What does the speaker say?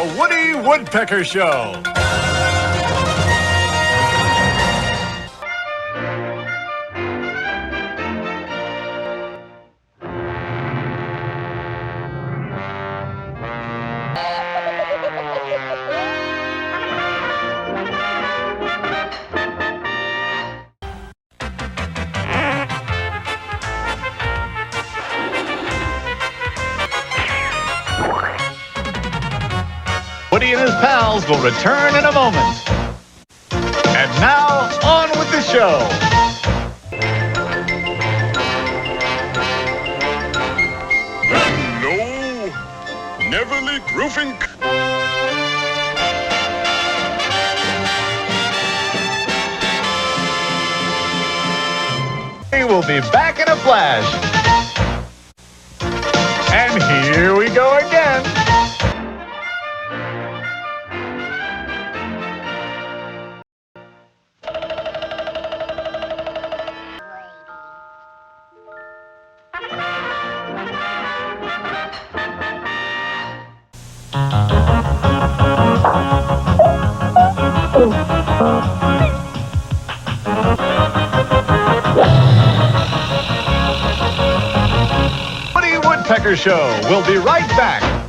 The Woody Woodpecker Show. Woody and his pals will return in a moment. And now, on with the show. Hello, Neverly Grooving. We will be back in a flash. And here we go again. Woody Woodpecker Show. We'll be right back.